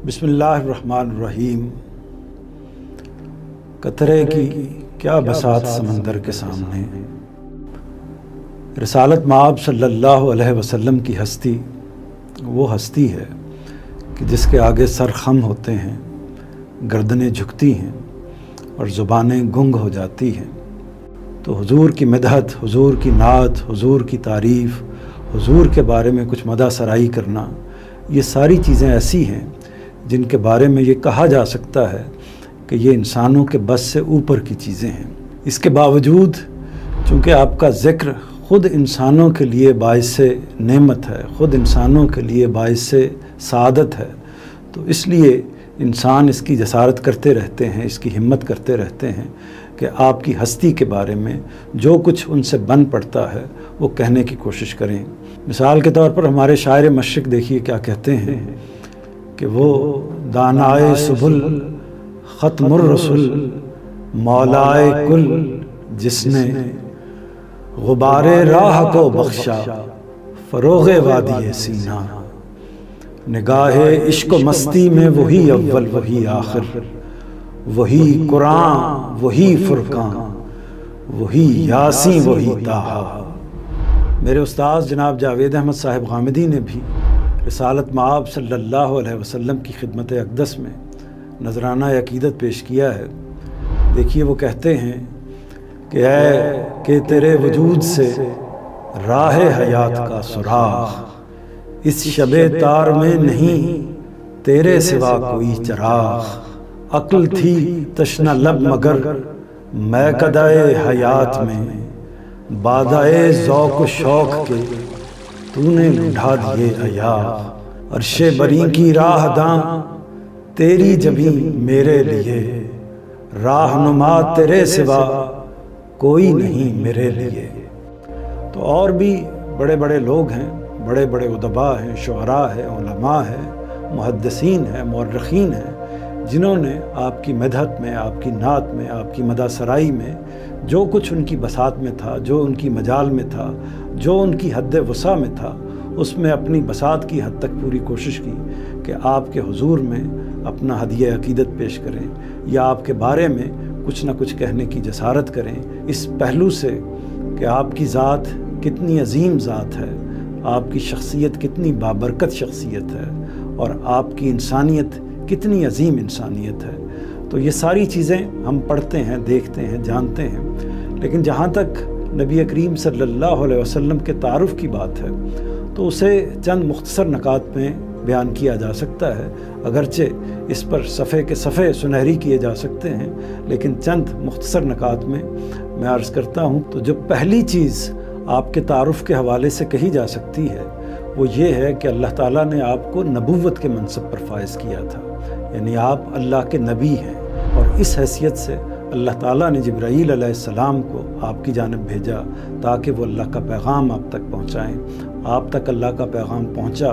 बिस्मिल्लाहिर्रहमानिर्रहीम। कतरे की क्या बसात समंदर के सामने, रिसालत माब सल्लल्लाहु अलैहि वसल्लम की हस्ती वो हस्ती है कि जिसके आगे सर खम होते हैं, गर्दनें झुकती हैं और ज़ुबानें गुंग हो जाती हैं। तो हुजूर की मदहत, हुजूर की नात, हुजूर की तारीफ़, हुजूर के बारे में कुछ मदा सराई करना, ये सारी चीज़ें ऐसी हैं जिनके बारे में ये कहा जा सकता है कि ये इंसानों के बस से ऊपर की चीज़ें हैं। इसके बावजूद चूँकि आपका ज़िक्र ख़ुद इंसानों के लिए बाइस नेमत है, ख़ुद इंसानों के लिए बाइस सआदत है, तो इसलिए इंसान इसकी जसारत करते रहते हैं, इसकी हिम्मत करते रहते हैं कि आपकी हस्ती के बारे में जो कुछ उनसे बन पड़ता है वो कहने की कोशिश करें। मिसाल के तौर पर हमारे शायर मशरिक़ देखिए क्या कहते हैं कि वो दानाए सुबुल ख़त्मुर रसूल मौलाए कुल, जिसने गुबारे राह को बख्शा फ़रोग़े वादी सीना, निगाहे इश्क मस्ती में वही अव्वल वही आखिर, वही कुरान वही फुरकान वही यासी वही ताहा। मेरे उस्ताद जनाब जावेद अहमद साहिब गामिदी ने भी रिसालत माब सल्लल्लाहु अलैहि वसल्लम की खिदमत अक़दस में नजराना अक़ीदत पेश किया है। देखिए वो कहते हैं कि तेरे वजूद से राह हयात का सुराग, इस शबे तार में नहीं तेरे सिवा कोई चराग, अक्ल थी तशना लब मगर मैं कदाए हयात में, बादाए ज़ौक़ शौक़ के तूने लुढ़ा दिए अया, अर्शे बरी की राह दां तेरी जबी मेरे लिए, राहनुमा तेरे सिवा कोई नहीं मेरे लिए। तो और भी बड़े बड़े लोग हैं, बड़े बड़े उदबा हैं, शुअरा हैं, उलमा हैं, मुहद्दिसीन हैं, मुअर्रिखीन हैं, जिन्होंने आपकी मदहत में, आपकी नात में, आपकी मदा सराई में जो कुछ उनकी बसात में था, जो उनकी मजाल में था, जो उनकी हद वसा में था, उसमें अपनी बसात की हद तक पूरी कोशिश की कि आपके हुजूर में अपना हदिया अक़ीदत पेश करें या आपके बारे में कुछ ना कुछ कहने की जसारत करें, इस पहलू से कि आपकी ज़ात कितनी अजीम ज़ात है, आपकी शख्सियत कितनी बाबरकत शख्सियत है और आपकी इंसानियत कितनी अजीम इंसानियत है। तो ये सारी चीज़ें हम पढ़ते हैं, देखते हैं, जानते हैं। लेकिन जहाँ तक नबी करीम सल्लल्लाहु अलैहि वसल्लम के तारुफ़ की बात है तो उसे चंद मुख्तसर नकात में बयान किया जा सकता है। अगरचे इस पर सफ़े के सफ़े सुनहरी किए जा सकते हैं, लेकिन चंद मुख्तसर नकात में मैं अर्ज़ करता हूँ। तो जो पहली चीज़ आपके तारुफ़ के हवाले से कही जा सकती है वो ये है कि अल्लाह ताला ने आपको नबुव्वत के मनसब पर फाइज़ किया था, यानी आप अल्लाह के नबी हैं। और इस हैसियत से अल्लाह ताला ने जिब्राईल अलैहिस्सलाम को आपकी जानिब भेजा ताकि वो अल्लाह का पैगाम आप तक पहुँचाएँ। आप तक अल्लाह का पैगाम पहुँचा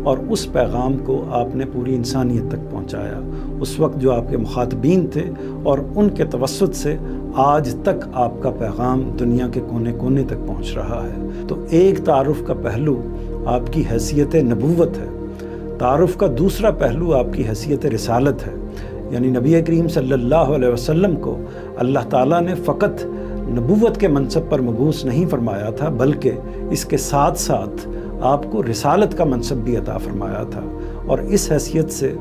और उस पैगाम को आपने पूरी इंसानियत तक पहुँचाया। उस वक्त जो आपके मुखातबीन थे और उनके तवस्सुत से आज तक आपका पैगाम दुनिया के कोने कोने तक पहुँच रहा है। तो एक तारुफ़ का पहलू आपकी हैसियत नबुव्वत है, तारुफ़ का दूसरा पहलू आपकी हैसियत रिसालत है। यानी नबी करीम सल्लल्लाहु अलैहि वसल्लम को अल्लाह ताला ने फ़कत नबुव्वत के मनसब पर मबूस नहीं फरमाया था, बल्कि इसके साथ साथ आपको रिसालत का मनसब भी अता फरमाया था। और इस हैसियत से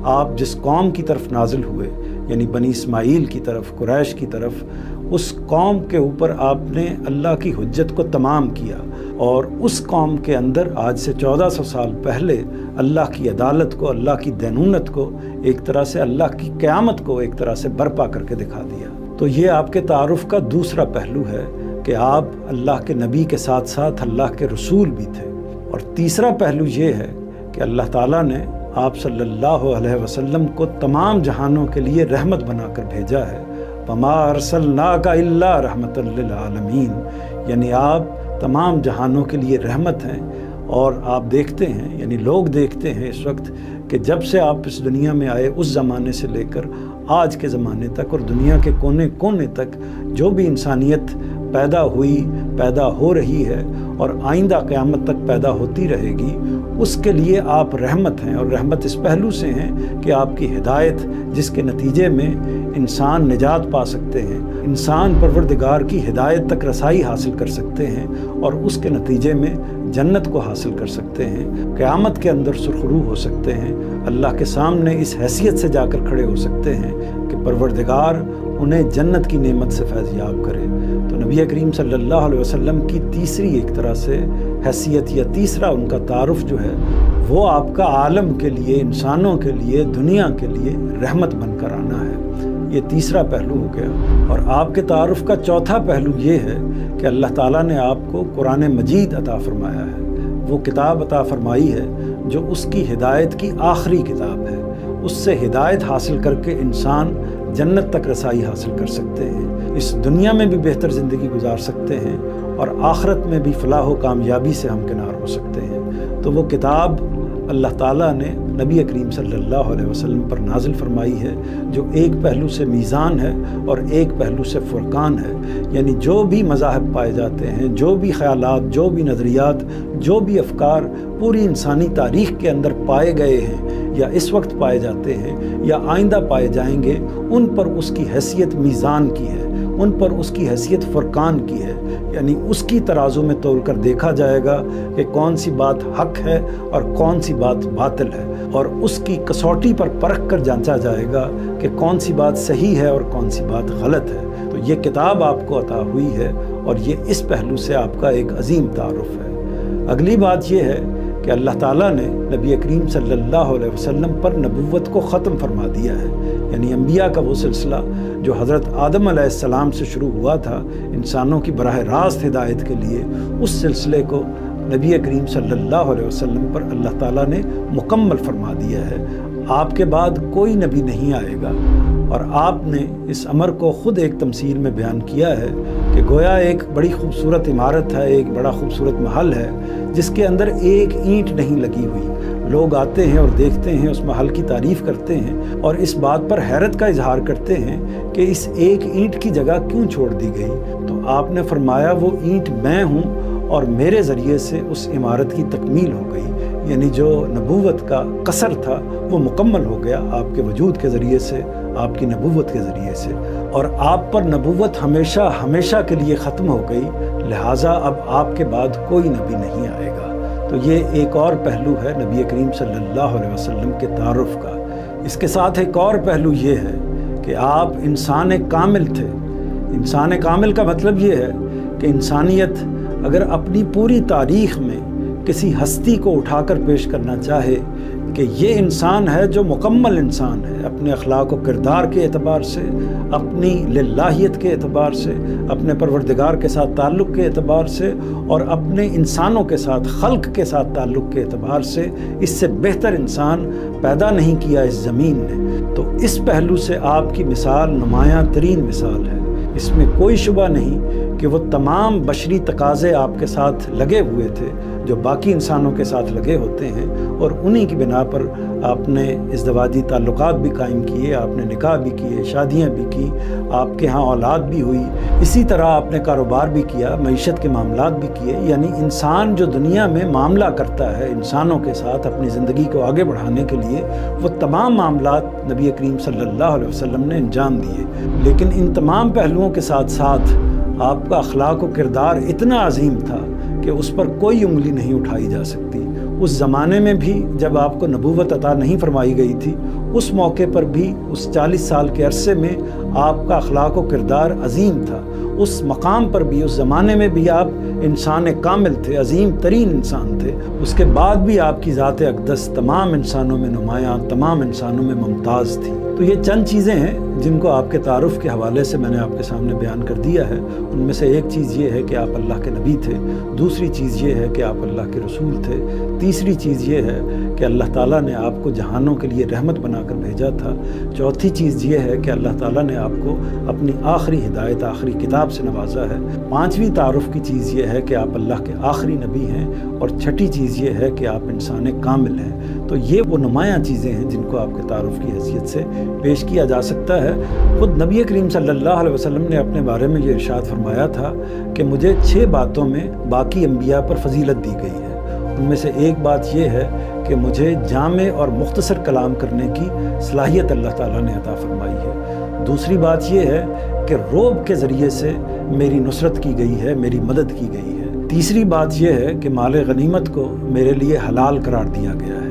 आप जिस कौम की तरफ नाजिल हुए, यानी बनी इस्माइल की तरफ, कुरैश की तरफ, उस कौम के ऊपर आपने अल्लाह की हुज्जत को तमाम किया और उस कौम के अंदर आज से 1400 साल पहले अल्लाह की अदालत को, अल्लाह की दैनूनत को, एक तरह से अल्लाह की क़यामत को एक तरह से बर्पा करके दिखा दिया। तो ये आपके तारुफ़ का दूसरा पहलू है कि आप अल्लाह के नबी के साथ साथ अल्लाह के रसूल भी थे। और तीसरा पहलू ये है कि अल्लाह ताला ने आप सल्लल्लाहु अलैहि वसल्लम को तमाम जहानों के लिए रहमत बनाकर भेजा है। वमा अरसलनाका इल्ला रहमतल लिल आलमीन, यानी आप तमाम जहानों के लिए रहमत हैं। और आप देखते हैं, यानी लोग देखते हैं इस वक्त कि जब से आप इस दुनिया में आए उस ज़माने से लेकर आज के ज़माने तक और दुनिया के कोने कोने तक जो भी इंसानियत پیدا हुई, पैदा हो रही है और आइंदा क़यामत तक पैदा होती रहेगी, उसके लिए आप रहमत हैं। और रहमत इस पहलू से हैं कि आपकी हिदायत, जिसके नतीजे में इंसान निजात पा सकते हैं, इंसान परवरदिगार की हिदायत तक रसाई हासिल कर सकते हैं और उसके नतीजे में जन्नत को हासिल कर सकते हैं, क़यामत के अंदर सुरखरू हो सकते हैं, अल्लाह के सामने इस हैसियत से जाकर खड़े हो सकते हैं कि परवरदिगार उन्हें जन्नत की नेमत से फैज़याब करे। तो नबी करीम सल्लल्लाहु अलैहि वसल्लम की तीसरी एक तरह से हैसियत या तीसरा उनका तारुफ जो है वो आपका आलम के लिए, इंसानों के लिए, दुनिया के लिए रहमत बनकर आना है। ये तीसरा पहलू हो गया। और आपके तारुफ का चौथा पहलू ये है कि अल्लाह ताला ने आपको कुरान मजीद अता फ़रमाया है। वो किताब अता फ़रमाई है जो उसकी हिदायत की आखिरी किताब है। उससे हिदायत हासिल करके इंसान जन्नत तक रसाई हासिल कर सकते हैं, इस दुनिया में भी बेहतर ज़िंदगी गुजार सकते हैं और आखिरत में भी फलाह व कामयाबी से हमकिनार हो सकते हैं। तो वो किताब अल्लाह ताला ने नबी करीम सल्लल्लाहु अलैहि वसल्लम पर नाजिल फरमाई है, जो एक पहलू से मीज़ान है और एक पहलू से फ़ुरक़ान है। यानी जो भी मज़ाहिब पाए जाते हैं, जो भी ख़यालात, जो भी नज़रियात, जो भी अफ़कार पूरी इंसानी तारीख़ के अंदर पाए गए हैं या इस वक्त पाए जाते हैं या आइंदा पाए जाएंगे, उन पर उसकी हैसियत मीज़ान की है, उन पर उसकी हैसियत फ़ुरक़ान की है। यानी उसकी तराजू में तोल कर देखा जाएगा कि कौन सी बात हक़ है और कौन सी बात बातिल है, और उसकी कसौटी पर परख कर जांचा जाएगा कि कौन सी बात सही है और कौन सी बात गलत है। तो ये किताब आपको अता हुई है और ये इस पहलू से आपका एक अजीम तारुफ है। अगली बात ये है कि अल्लाह ताला ने नबी करीम सल्लल्लाहु अलैहि वसल्लम पर नबुव्वत को ख़त्म फरमा दिया है। यानी अंबिया का वो सिलसिला जो हज़रत आदम अलैहिस्सलाम से शुरू हुआ था इंसानों की बराह रास्त हिदायत के लिए, उस सिलसिले को नबी करीम सल्लल्लाहु अलैहि वसल्लम पर अल्लाह ताला ने मुकम्मल फरमा दिया है। आपके बाद कोई नबी नहीं आएगा। और आपने इस अमर को ख़ुद एक तमसील में बयान किया है कि गोया एक बड़ी खूबसूरत इमारत है, एक बड़ा खूबसूरत महल है जिसके अंदर एक ईंट नहीं लगी हुई। लोग आते हैं और देखते हैं, उस महल की तारीफ़ करते हैं और इस बात पर हैरत का इजहार करते हैं कि इस एक ईंट की जगह क्यों छोड़ दी गई। तो आपने फरमाया वो ईंट मैं हूँ और मेरे ज़रिए से उस इमारत की तकमील हो गई। यानी जो नबूवत का कसर था वो मुकम्मल हो गया आपके वजूद के ज़रिए से, आपकी नबूवत के ज़रिए से, और आप पर नबूवत हमेशा हमेशा के लिए ख़त्म हो गई। लिहाजा अब आपके बाद कोई नबी नहीं आएगा। तो ये एक और पहलू है नबी करीम सल्लल्लाहु अलैहि वसल्लम के तारुफ का। इसके साथ एक और पहलू ये है कि आप इंसान कामिल थे। इंसान कामिल का मतलब ये है कि इंसानियत अगर अपनी पूरी तारीख़ में किसी हस्ती को उठाकर पेश करना चाहे कि ये इंसान है जो मुकम्मल इंसान है, अपने अखलाक व किरदार के एतबार से, अपनी लिल्लाहियत के एतबार से, अपने परवरदिगार के साथ ताल्लुक़ के एतबार से और अपने इंसानों के साथ, खल्क़ के साथ ताल्लुक़ के एतबार से, इससे बेहतर इंसान पैदा नहीं किया इस ज़मीन ने। तो इस पहलू से आपकी मिसाल नुमायाँ तरीन मिसाल है। इसमें कोई शुबा नहीं कि वो तमाम बशरी तकाज़े आपके साथ लगे हुए थे जो बाकी इंसानों के साथ लगे होते हैं, और उन्हीं की बिना पर आपने इज़्दवाजी ताल्लुकात भी कायम किए, आपने निकाह भी किए, शादियां भी की, आपके यहाँ औलाद भी हुई। इसी तरह आपने कारोबार भी किया, मईशत के मामलात भी किए। यानी इंसान जो दुनिया में मामला करता है इंसानों के साथ अपनी ज़िंदगी को आगे बढ़ाने के लिए, वो तमाम मामलात नबी करीम सल्लल्लाहु अलैहि वसल्लम ने अंजाम दिए। लेकिन इन तमाम पहलुओं के साथ साथ आपका अखलाक व किरदार इतना अजीम था कि उस पर कोई उंगली नहीं उठाई जा सकती। उस ज़माने में भी जब आपको नबूवत अता नहीं फरमाई गई थी, उस मौके पर भी, उस 40 साल के अरसे में आपका अखलाक व किरदार अजीम था। उस मकाम पर भी, उस ज़माने में भी आप इंसान कामिल थे, अजीम तरीन इंसान थे। उसके बाद भी आपकी ज़ात अक़दस तमाम इंसानों में नुमायाँ, तमाम इंसानों में मुमताज़ थी। तो ये चंद चीज़ें हैं जिनको आपके तारुफ़ के हवाले से मैंने आपके सामने बयान कर दिया है। उनमें से एक चीज़ ये है कि आप अल्लाह के नबी थे, दूसरी चीज़ ये है कि आप अल्लाह के रसूल थे, तीसरी चीज़ ये है कि अल्लाह ताला ने आपको जहानों के लिए रहमत बनाकर भेजा था, चौथी चीज़ ये है कि अल्लाह ताला ने آپ کو اپنی آخری ہدایت، آخری کتاب سے نوازا ہے۔ پانچویں تعارف کی چیز یہ ہے کہ آپ اللہ کے آخری نبی ہیں، اور چھٹی چیز یہ ہے کہ آپ انسان کامل ہیں۔ تو یہ وہ نمایاں چیزیں ہیں جن کو آپ کے تعارف کی حیثیت سے پیش کیا جا سکتا ہے۔ خود نبی کریم صلی اللہ علیہ وسلم نے اپنے بارے میں یہ ارشاد فرمایا تھا کہ مجھے 6 باتوں میں باقی انبیاء پر فضیلت دی گئی ہے۔ ان میں سے ایک بات یہ ہے کہ مجھے جامع اور مختصر کلام کرنے کی صلاحیت اللہ تعالیٰ نے عطا فرمائی ہے۔ دوسری بات یہ ہے کہ رعب کے ذریعے سے میری نصرت کی گئی ہے، میری مدد کی گئی ہے۔ تیسری بات یہ ہے کہ مال غنیمت کو میرے لیے حلال قرار دیا گیا ہے۔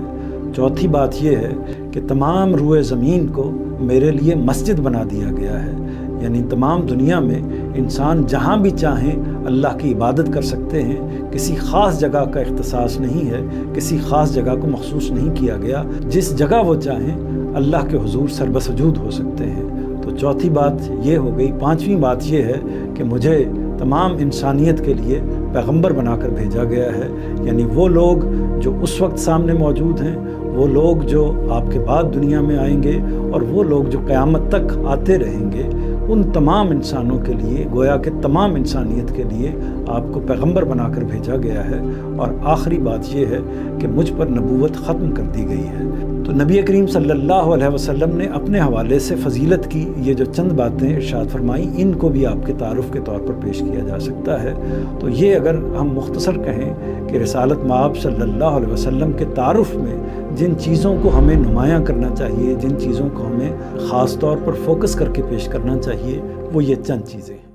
چوتھی بات یہ ہے کہ تمام روئے زمین کو میرے لیے مسجد بنا دیا گیا ہے، یعنی تمام دنیا میں انسان جہاں بھی چاہیں اللہ کی عبادت کر سکتے ہیں، کسی خاص جگہ کا اختصاص نہیں ہے، کسی خاص جگہ کو مخصوص نہیں کیا گیا، جس جگہ وہ چاہیں اللہ کے حضور سربسجود ہو سکتے ہیں۔ تو چوتھی بات یہ ہو گئی۔ پانچویں بات یہ ہے کہ مجھے تمام انسانیت کے لیے پیغمبر بنا کر بھیجا گیا ہے، یعنی وہ لوگ جو اس وقت سامنے موجود ہیں، وہ لوگ جو آپ کے بعد دنیا میں آئیں گے، اور وہ لوگ جو قیامت تک آتے رہیں گے، ان تمام انسانوں کے لیے، گویا کہ تمام انسانیت کے لیے آپ کو پیغمبر بنا کر بھیجا گیا ہے۔ اور آخری بات یہ ہے کہ مجھ پر نبوت ختم کر دی گئی ہے۔ تو نبی کریم صلی اللہ علیہ وسلم نے اپنے حوالے سے فضیلت کی یہ جو چند باتیں ارشاد فرمائیں، ان کو بھی آپ کے تعارف کے طور پر پیش کیا جا سکتا ہے۔ تو یہ اگر ہم مختصر کہیں کہ رسالت مآب صلی اللہ علیہ وسلم کے تعارف میں جن چیزوں کو ہمیں نمایاں کرنا چاہیے، جن چیزوں کو ہمیں خاص طور پر فوکس کر کے پیش کرنا چاہیے، وہ یہ چند چیزیں ہیں۔